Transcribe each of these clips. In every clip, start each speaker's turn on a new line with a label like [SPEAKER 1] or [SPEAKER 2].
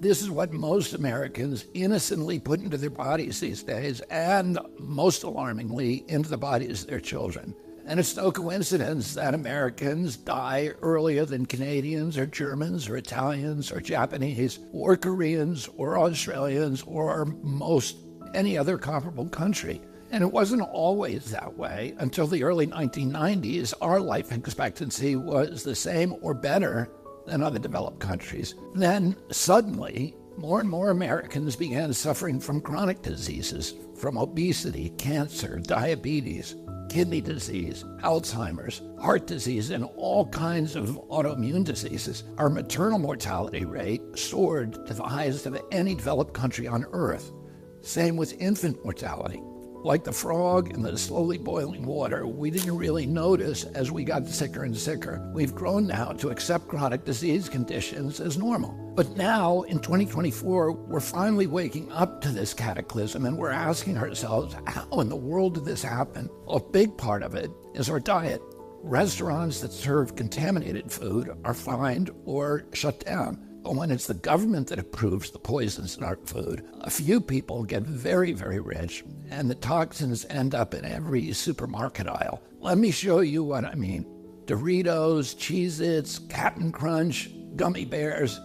[SPEAKER 1] This is what most Americans innocently put into their bodies these days, and most alarmingly, into the bodies of their children. And it's no coincidence that Americans die earlier than Canadians or Germans or Italians or Japanese or Koreans or Australians or most any other comparable country. And it wasn't always that way. Until the early 1990s, our life expectancy was the same or better than other developed countries. Then suddenly, more and more Americans began suffering from chronic diseases, from obesity, cancer, diabetes, kidney disease, Alzheimer's, heart disease, and all kinds of autoimmune diseases. Our maternal mortality rate soared to the highest of any developed country on earth. Same with infant mortality. Like the frog in the slowly boiling water, we didn't really notice as we got sicker and sicker. We've grown now to accept chronic disease conditions as normal. But now, in 2024, we're finally waking up to this cataclysm, and we're asking ourselves, how in the world did this happen? Well, a big part of it is our diet. Restaurants that serve contaminated food are fined or shut down. But when it's the government that approves the poisons in our food, a few people get very, very rich, and the toxins end up in every supermarket aisle. Let me show you what I mean. Doritos, Cheez-Its, Cap'n Crunch, gummy bears.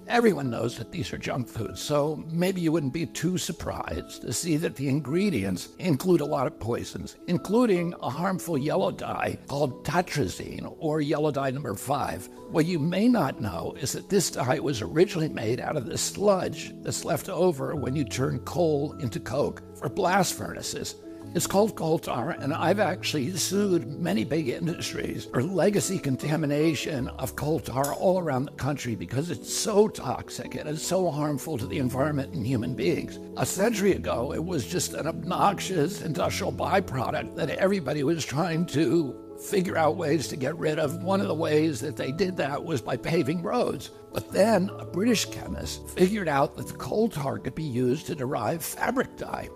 [SPEAKER 1] Everyone knows that these are junk foods, so maybe you wouldn't be too surprised to see that the ingredients include a lot of poisons, including a harmful yellow dye called tartrazine, or yellow dye number 5. What you may not know is that this dye was originally made out of the sludge that's left over when you turn coal into coke for blast furnaces. It's called coal tar, and I've actually sued many big industries for legacy contamination of coal tar all around the country because it's so toxic and it's so harmful to the environment and human beings. A century ago, it was just an obnoxious industrial byproduct that everybody was trying to figure out ways to get rid of. One of the ways that they did that was by paving roads. But then a British chemist figured out that the coal tar could be used to derive fabric dye.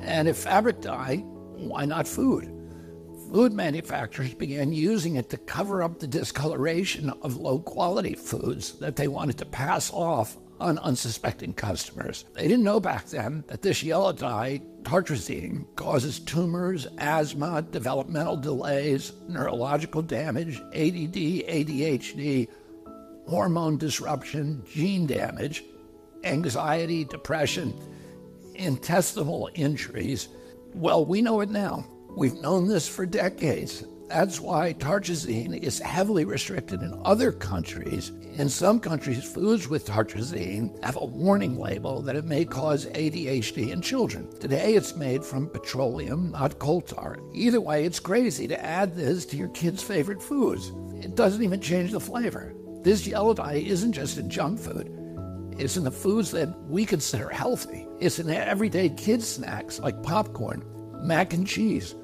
[SPEAKER 1] And if fabric dye, why not food? Food manufacturers began using it to cover up the discoloration of low-quality foods that they wanted to pass off on unsuspecting customers. They didn't know back then that this yellow dye, tartrazine, causes tumors, asthma, developmental delays, neurological damage, ADD, ADHD, hormone disruption, gene damage, anxiety, depression, intestinal injuries. Well, we know it now. We've known this for decades. That's why tartrazine is heavily restricted in other countries. In some countries, foods with tartrazine have a warning label that it may cause ADHD in children. Today, it's made from petroleum, not coal tar. Either way, it's crazy to add this to your kids' favorite foods. It doesn't even change the flavor. This yellow dye isn't just in junk food. It's in the foods that we consider healthy. It's in everyday kids' snacks like popcorn, mac and cheese,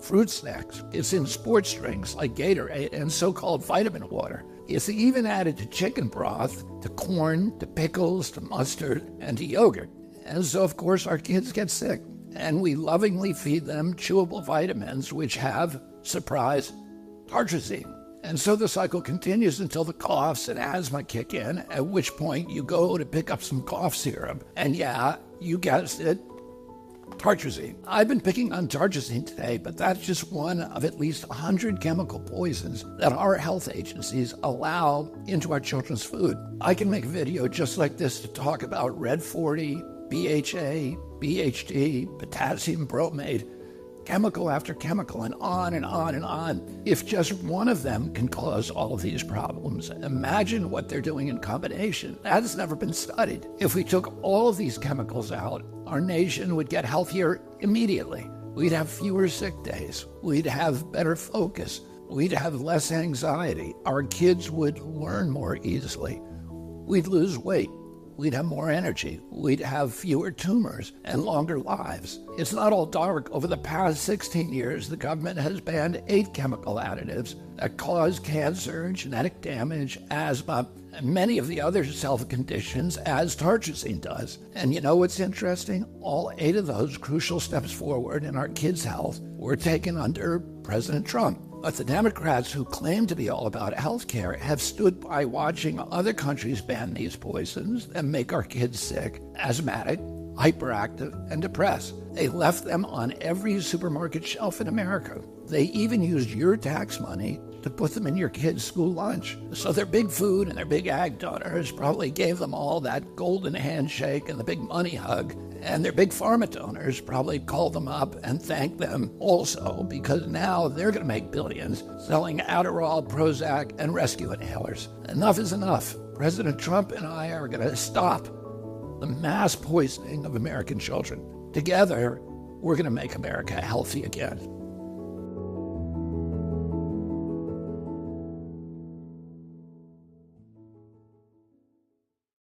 [SPEAKER 1] fruit snacks. It's in sports drinks like Gatorade and so-called vitamin water. It's even added to chicken broth, to corn, to pickles, to mustard, and to yogurt. And so, of course, our kids get sick. And we lovingly feed them chewable vitamins which have, surprise, tartrazine. And so the cycle continues until the coughs and asthma kick in, at which point you go to pick up some cough syrup. And yeah, you guessed it, tartrazine. I've been picking on tartrazine today, but that's just one of at least 100 chemical poisons that our health agencies allow into our children's food. I can make a video just like this to talk about Red 40, BHA, BHD, potassium bromate, chemical after chemical, and on and on and on. If just one of them can cause all of these problems, imagine what they're doing in combination. That has never been studied. If we took all of these chemicals out, our nation would get healthier immediately. We'd have fewer sick days. We'd have better focus. We'd have less anxiety. Our kids would learn more easily. We'd lose weight. We'd have more energy. We'd have fewer tumors and longer lives. It's not all dark. Over the past 16 years, the government has banned 8 chemical additives that cause cancer, genetic damage, asthma, and many of the other health conditions as tartrazine does. And you know what's interesting? All 8 of those crucial steps forward in our kids' health were taken under President Trump. But the Democrats who claim to be all about health care have stood by watching other countries ban these poisons and make our kids sick, asthmatic, hyperactive, and depressed. They left them on every supermarket shelf in America. They even used your tax money to put them in your kids' school lunch. So their big food and their big ag donors probably gave them all that golden handshake and the big money hug. And their big pharma donors probably called them up and thanked them also, because now they're going to make billions selling Adderall, Prozac, and rescue inhalers. Enough is enough. President Trump and I are going to stop the mass poisoning of American children. Together, we're going to make America healthy again.